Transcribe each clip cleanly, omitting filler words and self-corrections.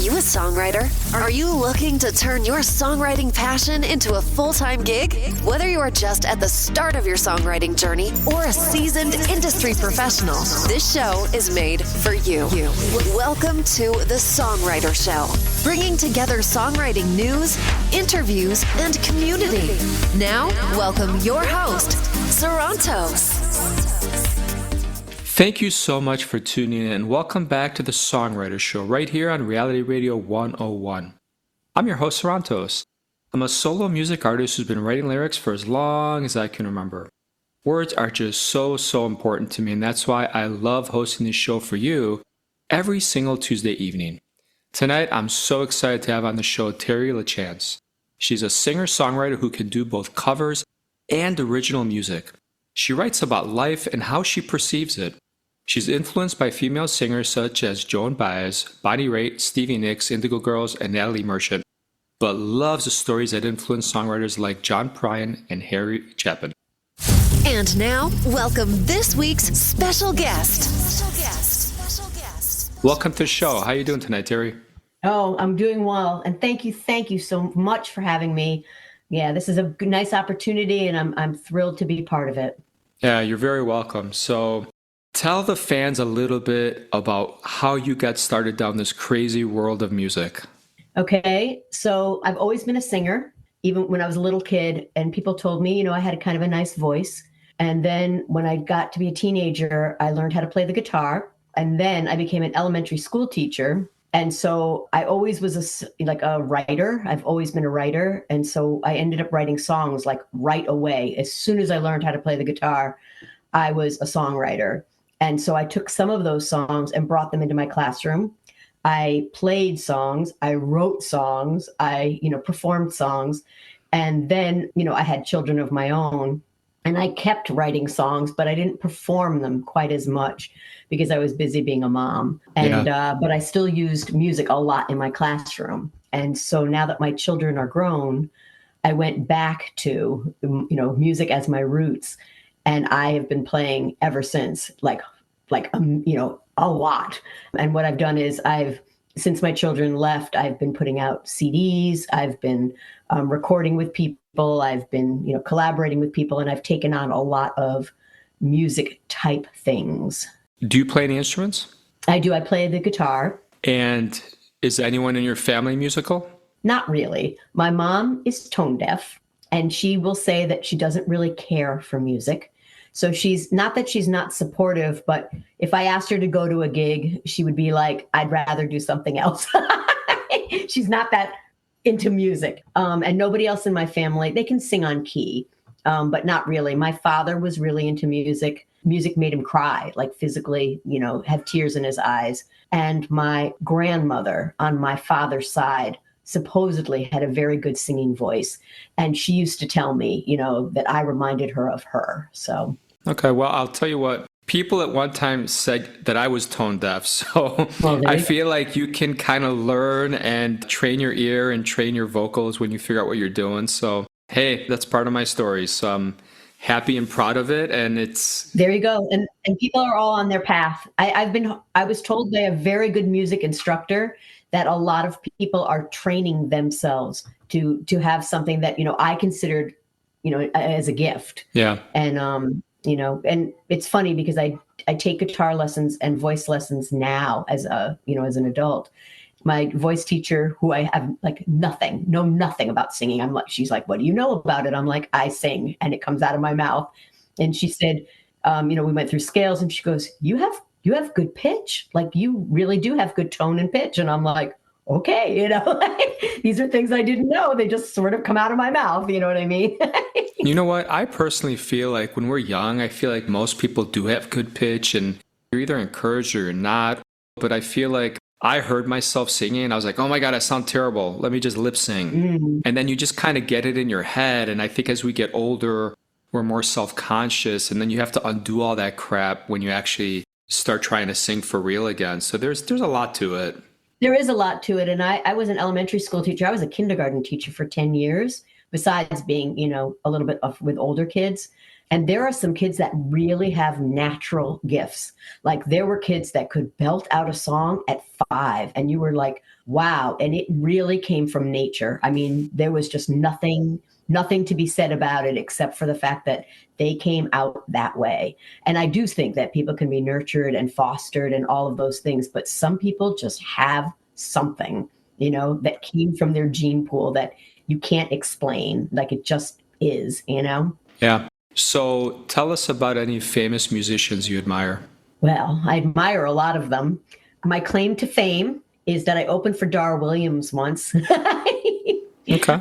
you a songwriter? Are you looking to turn your songwriting passion into a full-time gig? Whether you are just at the start of your songwriting journey or a seasoned industry professional, this show is made for you. Welcome to The Songwriter Show, bringing together songwriting news, interviews, and community. Now, welcome your host, Sarantos. Thank you so much for tuning in and welcome back to The Songwriter Show right here on Reality Radio 101. I'm your host, Sarantos. I'm a solo music artist who's been writing lyrics for as long as I can remember. Words are just so important to me, and that's why I love hosting this show for you every single Tuesday evening. Tonight, I'm so excited to have on the show Terri Lachance. She's a singer-songwriter who can do both covers and original music. She writes about life and how she perceives it. She's influenced by female singers such as Joan Baez, Bonnie Raitt, Stevie Nicks, Indigo Girls, and Natalie Merchant, but loves the stories that influence songwriters like John Prine and Harry Chapin. And now, welcome this week's special guest. Welcome to the show. How are you doing tonight, Terri? Oh, I'm doing well. And thank you so much for having me. Yeah, this is a nice opportunity, and I'm thrilled to be part of it. Yeah, you're very welcome. So tell the fans a little bit about how you got started down this crazy world of music. Okay, so I've always been a singer, even when I was a little kid, and people told me, I had a kind of a nice voice. And then when I got to be a teenager, I learned how to play the guitar. And then I became an elementary school teacher. And so I always was a writer. I've always been a writer. And so I ended up writing songs like right away. As soon as I learned how to play the guitar, I was a songwriter. And so I took some of those songs and brought them into my classroom. I played songs, I wrote songs, I performed songs. And then, I had children of my own. And I kept writing songs, but I didn't perform them quite as much because I was busy being a mom. And but I still used music a lot in my classroom. And so now that my children are grown, I went back to music as my roots, and I have been playing ever since, like a lot. And what I've done is since my children left, I've been putting out CDs. I've been recording with people. I've been, collaborating with people, and I've taken on a lot of music type things. Do you play any instruments? I do. I play the guitar. And is anyone in your family musical? Not really. My mom is tone deaf, and she will say that she doesn't really care for music. So she's not supportive, but if I asked her to go to a gig, she would be like, I'd rather do something else. She's not that into music. And nobody else in my family, they can sing on key, but not really. My father was really into music. Music made him cry, like physically, have tears in his eyes. And my grandmother on my father's side supposedly had a very good singing voice. And she used to tell me, that I reminded her of her. So. Okay, well, I'll tell you what. People at one time said that I was tone deaf. So I feel like you can kind of learn and train your ear and train your vocals when you figure out what you're doing. So, hey, that's part of my story. So I'm happy and proud of it. And it's... There you go. And people are all on their path. I was told by a very good music instructor that a lot of people are training themselves to have something that, I considered, as a gift. Yeah. And, and it's funny because I take guitar lessons and voice lessons now as as an adult. My voice teacher, who I have know nothing about singing. She's like, what do you know about it? I'm like, I sing and it comes out of my mouth. And she said, we went through scales, and she goes, you have good pitch. Like, you really do have good tone and pitch. And I'm like, okay, these are things I didn't know. They just sort of come out of my mouth. You know what I mean? You know what? I personally feel like when we're young, I feel like most people do have good pitch, and you're either encouraged or you're not. But I feel like I heard myself singing and I was like, oh my God, I sound terrible. Let me just lip sing. Mm. And then you just kind of get it in your head. And I think as we get older, we're more self-conscious, and then you have to undo all that crap when you actually start trying to sing for real again. So there's a lot to it. There is a lot to it. And I was an elementary school teacher. I was a kindergarten teacher for 10 years, besides being, a little bit with older kids. And there are some kids that really have natural gifts. Like there were kids that could belt out a song at 5, and you were like, wow. And it really came from nature. I mean, there was just nothing to be said about it except for the fact that they came out that way. And I do think that people can be nurtured and fostered and all of those things, but some people just have something, that came from their gene pool that you can't explain. Like it just is. Yeah. So tell us about any famous musicians you admire. Well, I admire a lot of them. My claim to fame is that I opened for Dar Williams once. Okay.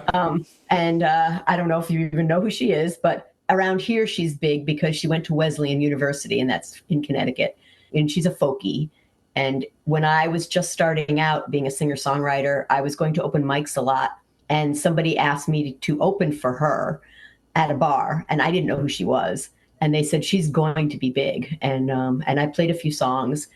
And I don't know if you even know who she is, but around here she's big because she went to Wesleyan University, and that's in Connecticut. And she's a folkie. And when I was just starting out being a singer-songwriter, I was going to open mics a lot. And somebody asked me to open for her at a bar, and I didn't know who she was. And they said, she's going to be big. And I played a few songs,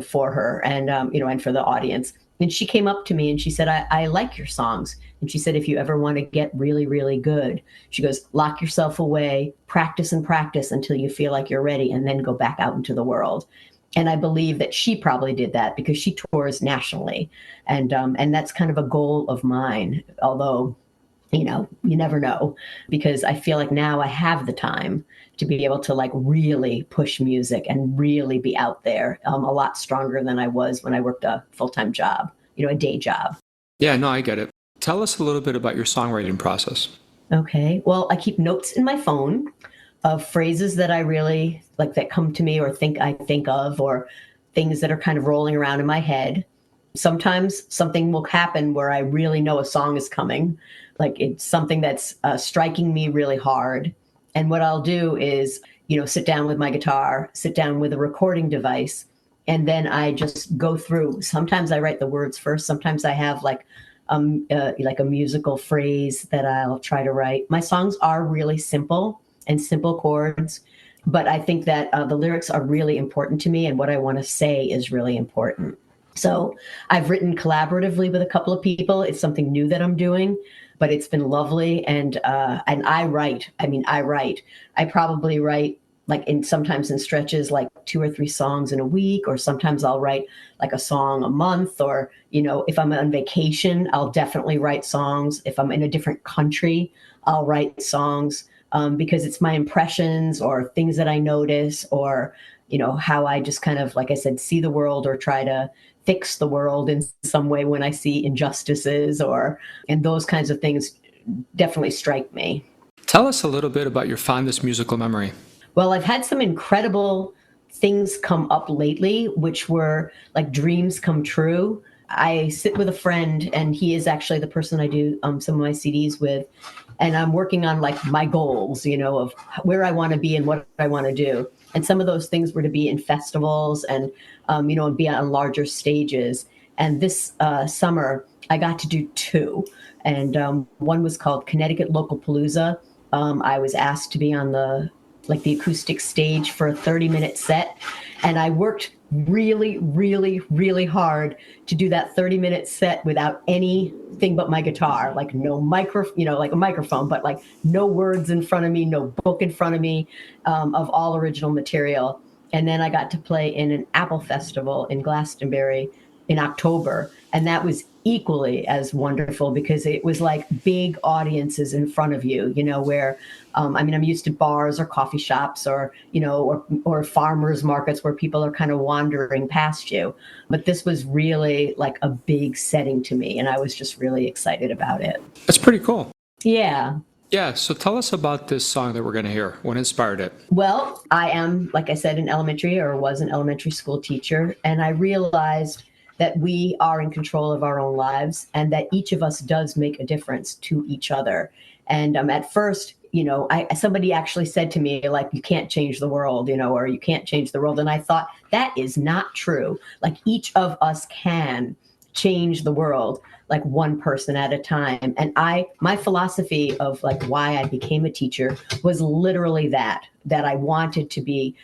for her and, and for the audience. And she came up to me and she said, I like your songs. And she said, if you ever want to get really, really good, she goes, lock yourself away, practice and practice until you feel like you're ready, and then go back out into the world. And I believe that she probably did that because she tours nationally. And that's kind of a goal of mine, although, you never know, because I feel like now I have the time to be able to like really push music and really be out there a lot stronger than I was when I worked a full-time job, a day job. Yeah, no, I get it. Tell us a little bit about your songwriting process. Okay. Well, I keep notes in my phone of phrases that I really like that come to me or I think of, or things that are kind of rolling around in my head. Sometimes something will happen where I really know a song is coming. Like it's something that's striking me really hard. And what I'll do is, sit down with my guitar, sit down with a recording device, and then I just go through. Sometimes I write the words first. Sometimes I have like a musical phrase that I'll try to write. My songs are really simple and simple chords, but I think that the lyrics are really important to me, and what I want to say is really important. So I've written collaboratively with a couple of people. It's something new that I'm doing, but it's been lovely. And I write. I probably write sometimes in stretches, like 2 or 3 songs in a week, or sometimes I'll write like a song a month, or, if I'm on vacation, I'll definitely write songs. If I'm in a different country, I'll write songs because it's my impressions or things that I notice, or, how I just kind of, like I said, see the world or try to fix the world in some way when I see injustices and those kinds of things definitely strike me. Tell us a little bit about your fondest musical memory. Well, I've had some incredible things come up lately, which were like dreams come true. I sit with a friend, and he is actually the person I do some of my CDs with. And I'm working on like my goals, of where I want to be and what I want to do. And some of those things were to be in festivals and, and be on larger stages. And this summer, I got to do 2. And one was called Connecticut Local Palooza. I was asked to be on the acoustic stage for a 30-minute set. And I worked really, really, really hard to do that 30-minute set without anything but my guitar, like no like a microphone, but like no words in front of me, no book in front of me, of all original material. And then I got to play in an Apple Festival in Glastonbury in October. And that was equally as wonderful because it was like big audiences in front of you, where, I'm used to bars or coffee shops or, or farmers markets where people are kind of wandering past you. But this was really like a big setting to me. And I was just really excited about it. That's pretty cool. Yeah. Yeah. So tell us about this song that we're going to hear. What inspired it? Well, I am, like I said, was an elementary school teacher. And I realized that we are in control of our own lives and that each of us does make a difference to each other. And at first, somebody actually said to me, like, you can't change the world, or you can't change the world. And I thought that is not true. Like each of us can. change the world, like one person at a time. And my philosophy of like why I became a teacher was literally that I wanted to be,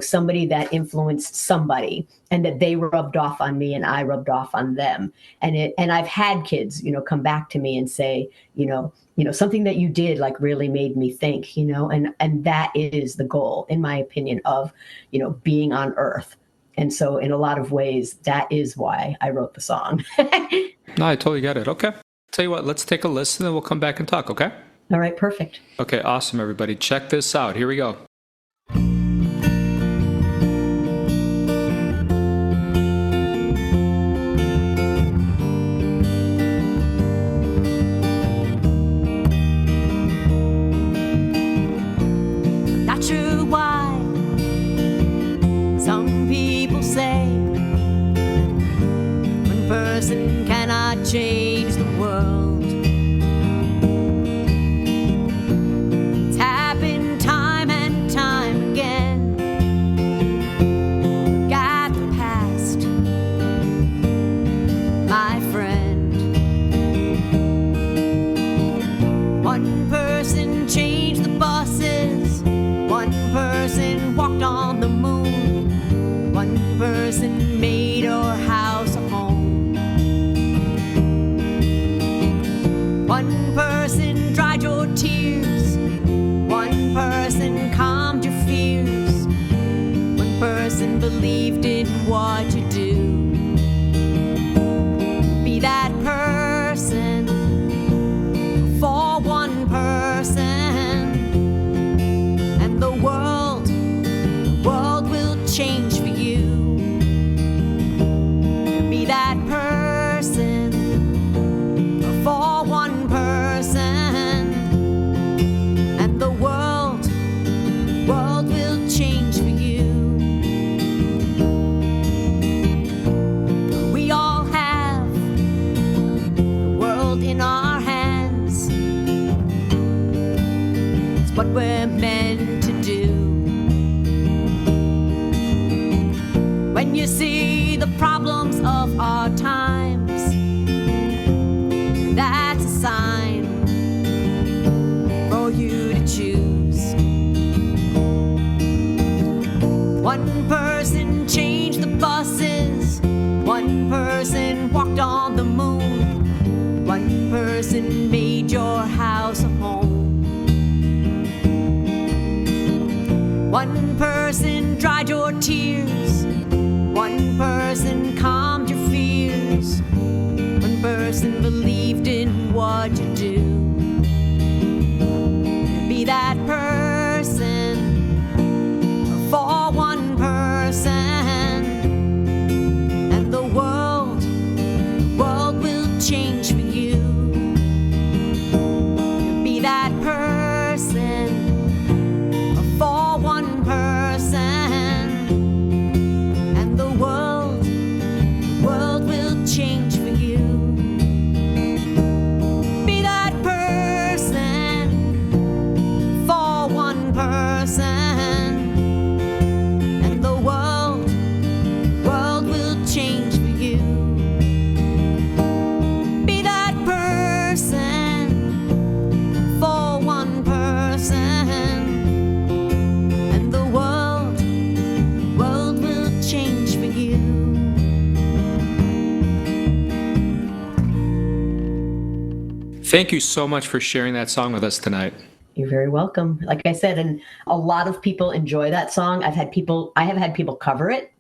somebody that influenced somebody, and that they rubbed off on me and I rubbed off on them. And I've had kids, come back to me and say, something that you did like really made me think, and that is the goal, in my opinion, of, being on earth. And so in a lot of ways, that is why I wrote the song. No, I totally get it. Okay. Tell you what, let's take a listen and we'll come back and talk, okay? All right, perfect. Okay, awesome, everybody. Check this out. Here we go. Not sure why some people say one person cannot change the world. It's happened time and time again. Look at the past, my friend. One person changed the buses. One person walked on the moon. One person made your house a home. One person dried your tears. One person calmed your fears. One person believed in what you do. Be that person for one person. The world will change for you. Be that person for one person, and the world will change for you. We all have the world in our hands. It's what we're meant to do. When you see the problems of our times, that's a sign for you to choose. One person changed the buses. One person walked on the moon. One person made your house a home. One person dried your tears. One person calmed your fears. One person believed in what you do. Be that person for one person, and the world will change for you. Be that person for one person, and the world will change for you. Be that person for one person, and the world will change for you. Be that person for one person, and the world will change for you. Thank you so much for sharing that song with us tonight. You're very welcome. Like I said, and a lot of people enjoy that song. I have had people cover it.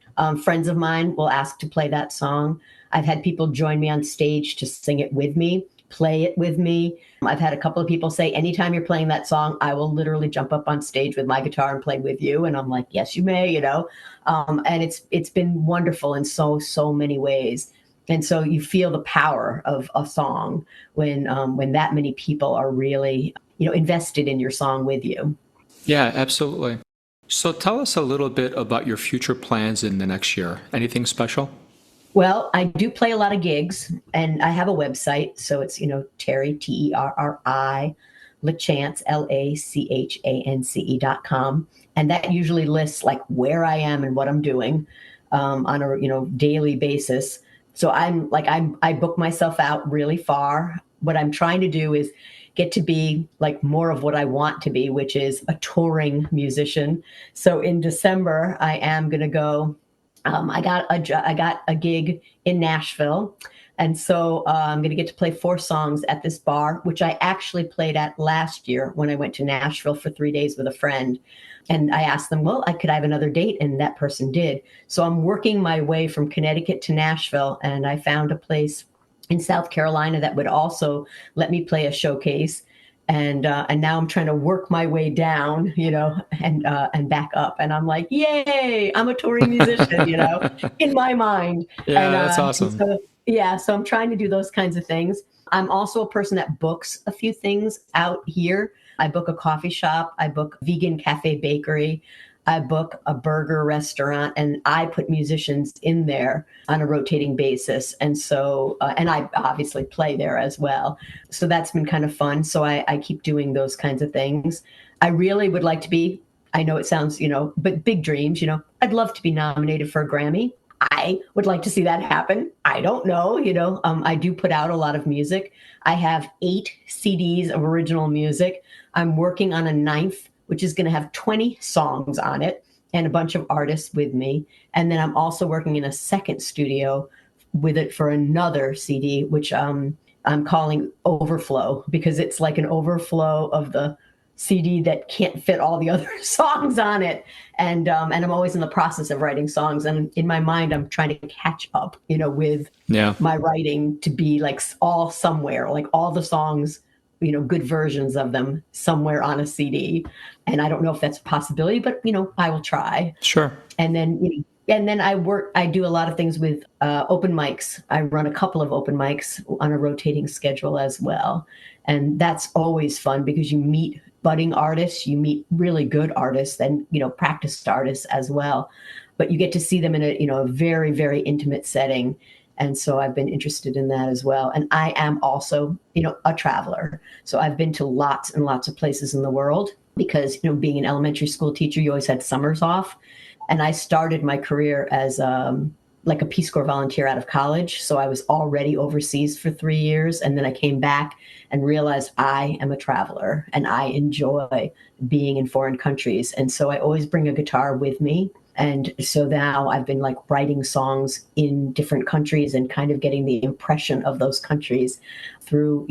Friends of mine will ask to play that song. I've had people join me on stage to sing it with me, play it with me. I've had a couple of people say, anytime you're playing that song, I will literally jump up on stage with my guitar and play with you. And I'm like, yes, you may, and it's been wonderful in so many ways. And so you feel the power of a song when that many people are really, invested in your song with you. Yeah, absolutely. So tell us a little bit about your future plans in the next year. Anything special? Well, I do play a lot of gigs, and I have a website. So it's, Terri, Terri, Lachance, LACHANCE.com. And that usually lists like where I am and what I'm doing on a, daily basis. So I book myself out really far. What I'm trying to do is get to be like more of what I want to be, which is a touring musician. So in December, I am going to go. I got a gig in Nashville, and so I'm going to get to play 4 songs at this bar, which I actually played at last year when I went to Nashville for 3 days with a friend. And I asked them, well, could I have another date? And that person did. So I'm working my way from Connecticut to Nashville, and I found a place in South Carolina that would also let me play a showcase. And now I'm trying to work my way down, and back up. And I'm like, yay, I'm a touring musician, in my mind. Yeah, and, that's awesome. So I'm trying to do those kinds of things. I'm also a person that books a few things out here. I book a coffee shop. I book vegan cafe bakery. I book a burger restaurant, and I put musicians in there on a rotating basis. And so, and I obviously play there as well. So that's been kind of fun. So I keep doing those kinds of things. I really would like to be, I know it sounds, but big dreams, I'd love to be nominated for a Grammy. I would like to see that happen. I don't know, I do put out a lot of music. I have 8 CDs of original music. I'm working on a 9th, which is going to have 20 songs on it and a bunch of artists with me. And then I'm also working in a second studio with it for another CD, which I'm calling Overflow, because it's like an overflow of the CD that can't fit all the other songs on it. And I'm always in the process of writing songs. And in my mind, I'm trying to catch up, with my writing to be like all somewhere, like all the songs, good versions of them somewhere on a CD. And I don't know if that's a possibility, but, I will try. Sure. And then I do a lot of things with open mics. I run a couple of open mics on a rotating schedule as well. And that's always fun because you meet budding artists, you meet really good artists and, practiced artists as well. But you get to see them in a very, very intimate setting. And so I've been interested in that as well. And I am also, a traveler. So I've been to lots and lots of places in the world because, being an elementary school teacher, you always had summers off. And I started my career as like a Peace Corps volunteer out of college. So I was already overseas for 3 years. And then I came back and realized I am a traveler and I enjoy being in foreign countries. And so I always bring a guitar with me. And so now I've been like writing songs in different countries and kind of getting the impression of those countries through,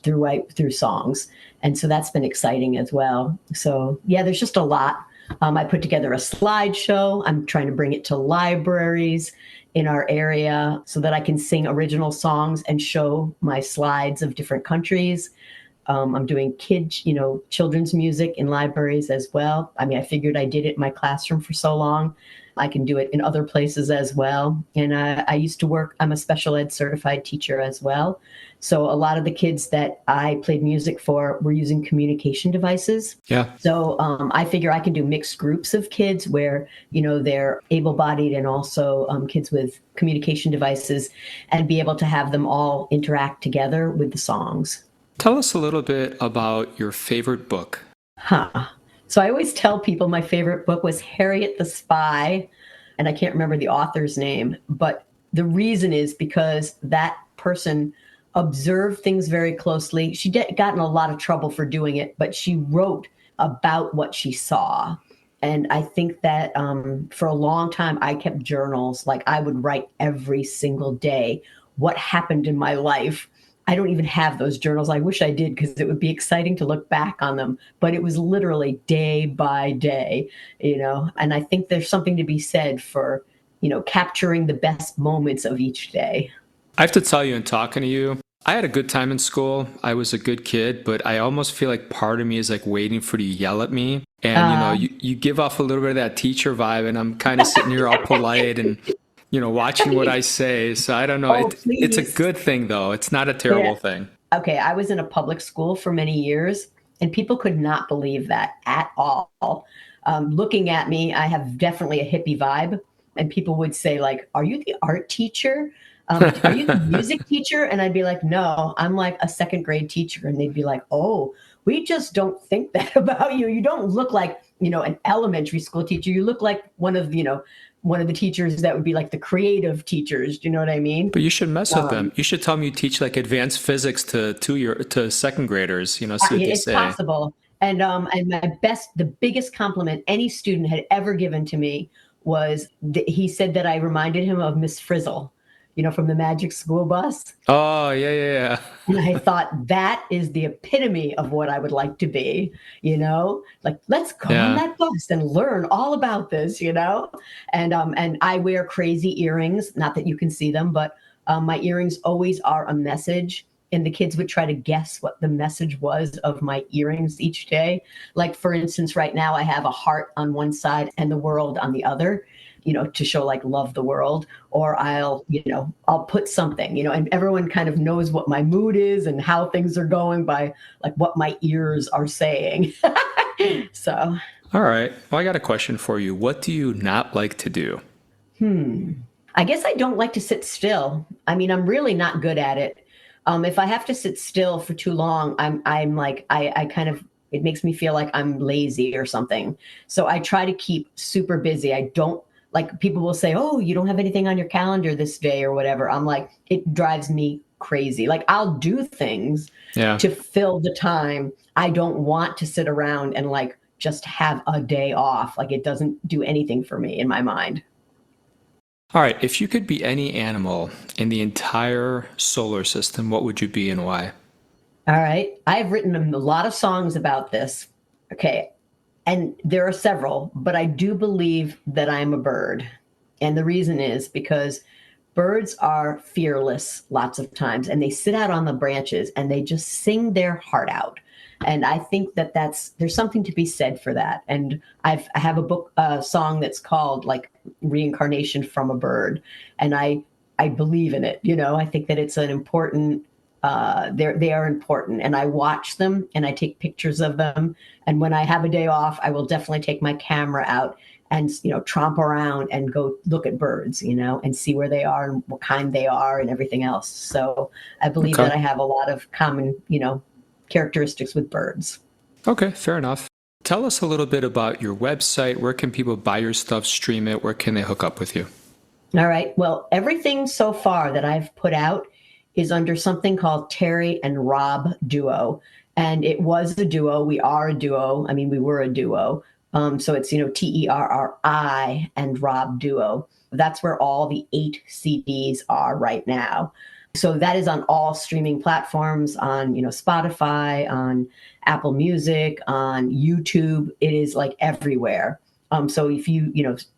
through songs. And so that's been exciting as well. So yeah, there's just a lot. I put together a slideshow. I'm trying to bring it to libraries in our area so that I can sing original songs and show my slides of different countries. I'm doing children's music in libraries as well. I mean, I figured I did it in my classroom for so long. I can do it in other places as well. And I used to work, I'm a special ed certified teacher as well. So a lot of the kids that I played music for were using communication devices. Yeah. So I figure I can do mixed groups of kids where, they're able-bodied and also kids with communication devices and be able to have them all interact together with the songs. Tell us a little bit about your favorite book. So I always tell people my favorite book was Harriet the Spy, and I can't remember the author's name, but the reason is because that person observed things very closely. She got in a lot of trouble for doing it, but she wrote about what she saw. And I think that for a long time, I kept journals. Like I would write every single day what happened in my life. I don't even have those journals. I wish I did because it would be exciting to look back on them. But it was literally day by day, and I think there's something to be said for, capturing the best moments of each day. I have to tell you, in talking to you, I had a good time in school. I was a good kid, but I almost feel like part of me is like waiting for you to yell at me. And, you give off a little bit of that teacher vibe, and I'm kind of sitting here all polite and watching what I say. So I don't know. It's a good thing, though. It's not a terrible thing. Okay. I was in a public school for many years, and people could not believe that at all. Looking at me, I have definitely a hippie vibe. And people would say, like, are you the art teacher? Are you the music teacher? And I'd be like, no, I'm like a second grade teacher. And they'd be like, oh, we just don't think that about you. You don't look like, an elementary school teacher. You look like one of, one of the teachers that would be like the creative teachers. Do you know what I mean? But you should mess with them. You should tell them you teach like advanced physics to second graders, see what they It's say. possible. And the biggest compliment any student had ever given to me was he said that I reminded him of Miss Frizzle, from the Magic School Bus. Oh, yeah. And I thought that is the epitome of what I would like to be, like, let's go on that bus and learn all about this, and I wear crazy earrings, not that you can see them, but my earrings always are a message. And the kids would try to guess what the message was of my earrings each day. Like, for instance, right now I have a heart on one side and the world on the other, to show like love the world. Or I'll put something, and everyone kind of knows what my mood is and how things are going by like what my ears are saying. So. All right. Well, I got a question for you. What do you not like to do? I guess I don't like to sit still. I mean, I'm really not good at it. If I have to sit still for too long, I'm like, I kind of, it makes me feel like I'm lazy or something. So I try to keep super busy. I don't, like, people will say, oh, you don't have anything on your calendar this day or whatever. I'm like, it drives me crazy. Like, I'll do things to fill the time. I don't want to sit around and like just have a day off. Like, it doesn't do anything for me in my mind. All right. If you could be any animal in the entire solar system, what would you be and why? All right. I've written a lot of songs about this. Okay. And there are several, but I do believe that I'm a bird. And the reason is because birds are fearless lots of times, and they sit out on the branches and they just sing their heart out. And I think that there's something to be said for that. And I have a song that's called like Reincarnation from a Bird. And I believe in it. I think that it's an important, they are important. And I watch them and I take pictures of them. And when I have a day off, I will definitely take my camera out and, tromp around and go look at birds, and see where they are and what kind they are and everything else. So I believe that I have a lot of common, characteristics with birds. Okay, fair enough. Tell us a little bit about your website. Where can people buy your stuff, stream it? Where can they hook up with you? All right. Well, everything so far that I've put out is under something called Terri and Rob Duo. And it was a duo. We are a duo. I mean, we were a duo. So it's, Terri and Rob Duo. That's where all the 8 CDs are right now. So that is on all streaming platforms, on, Spotify, on Apple Music, on YouTube. It is like everywhere. So if you,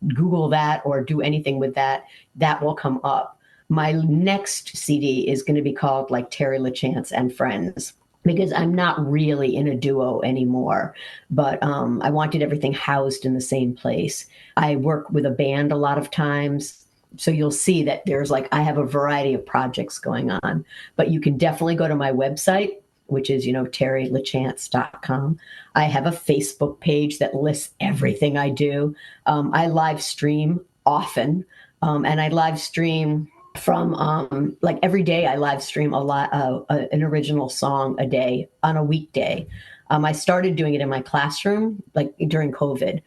Google that or do anything with that, that will come up. My next CD is going to be called like Terri Lachance and Friends, because I'm not really in a duo anymore, but I wanted everything housed in the same place. I work with a band a lot of times. So you'll see that there's like, I have a variety of projects going on, but you can definitely go to my website, which is, terrilachance.com. I have a Facebook page that lists everything I do. I live stream often, and I live stream from like every day. I live stream an original song a day on a weekday. I started doing it in my classroom, like during COVID.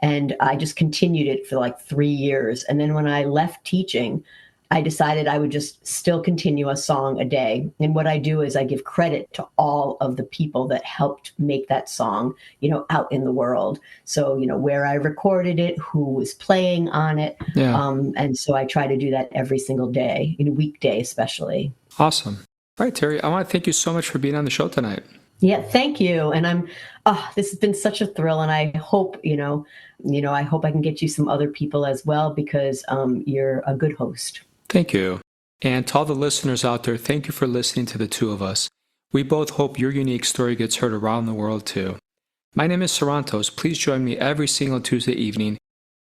And I just continued it for like 3 years. And then when I left teaching, I decided I would just still continue a song a day. And what I do is I give credit to all of the people that helped make that song, out in the world. So, where I recorded it, who was playing on it. Yeah. And so I try to do that every single day, in a weekday especially. Awesome. All right, Terri, I want to thank you so much for being on the show tonight. Yeah, thank you. And this has been such a thrill. And I hope, I hope I can get you some other people as well, because you're a good host. Thank you. And to all the listeners out there, thank you for listening to the two of us. We both hope your unique story gets heard around the world too. My name is Sarantos. Please join me every single Tuesday evening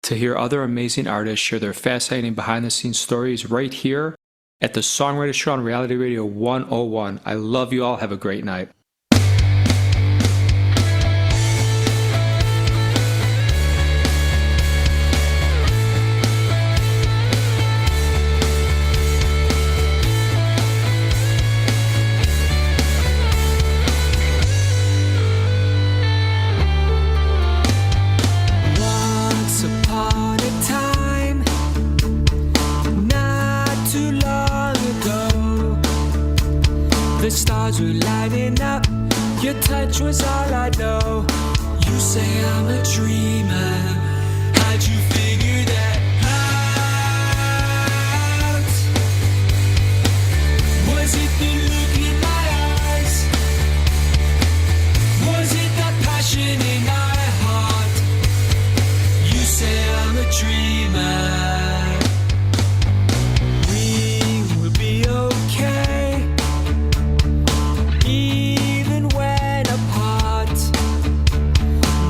to hear other amazing artists share their fascinating behind-the-scenes stories right here at the Songwriter Show on Reality Radio 101. I love you all. Have a great night. Once upon a time The stars were lighting up. Your touch was all I know. You say I'm a dreamer. How'd you figure that out? Was it the look in my eyes? Was it the passion in my heart? You say I'm a dreamer. We will be okay, even when apart.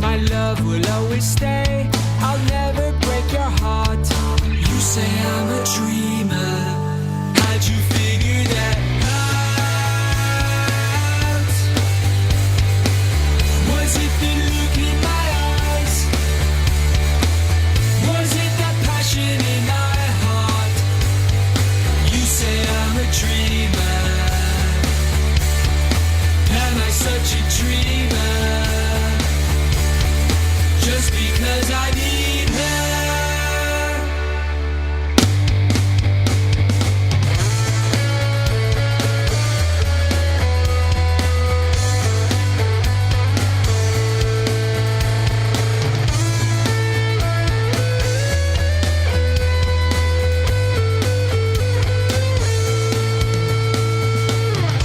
My love will always stay. I'll never break your heart. You say I'm a dreamer. How'd you figure that out? Was it the look in my eyes? Was it the passion in my heart? You say I'm a dreamer. Am I such a dreamer? Just because I need her.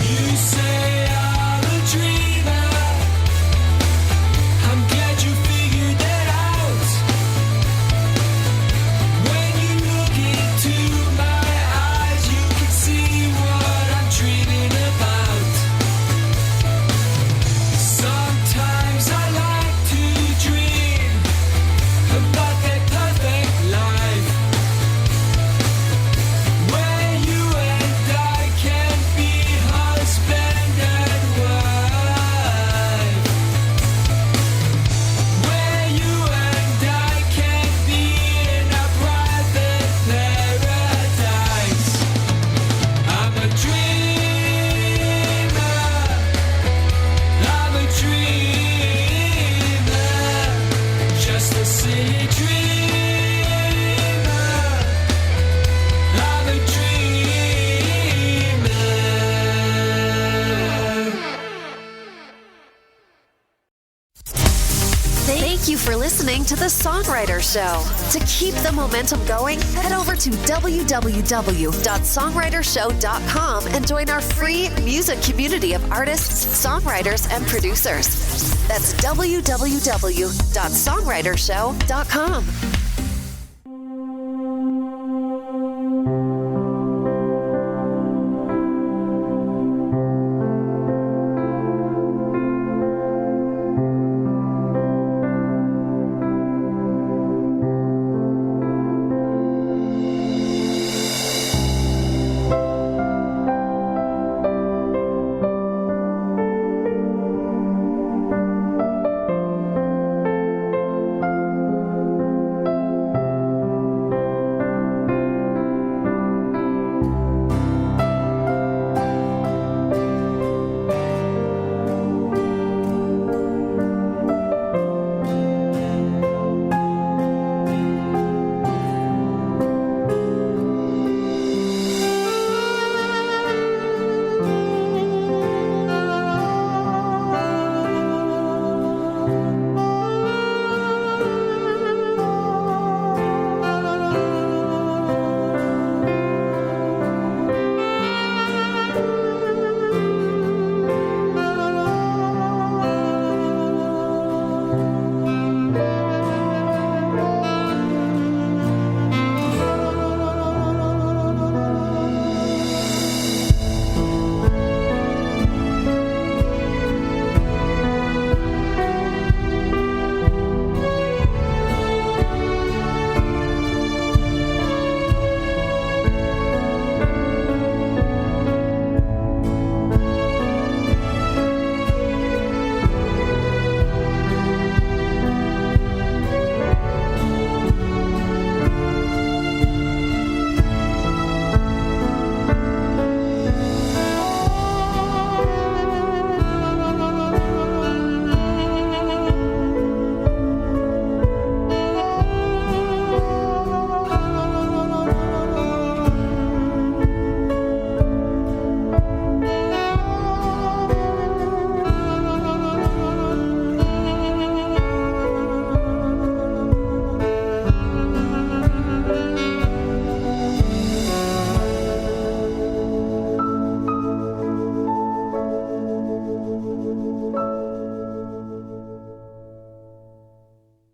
You say I'm a dreamer. I'm glad you figured that out. When you look into my eyes, you can see what I'm dreaming about. Sometimes I like to dream about that perfect life where you and I can be husband and wife. Where you and I can be in a private paradise. I'm a dreamer. I'm a dreamer. Just a silly dreamer. I'm a dreamer. Thank you for listening to The Songwriter Show. To keep the momentum going, head over to www.songwritershow.com and join our free music community of artists, songwriters, and producers. That's www.songwritershow.com.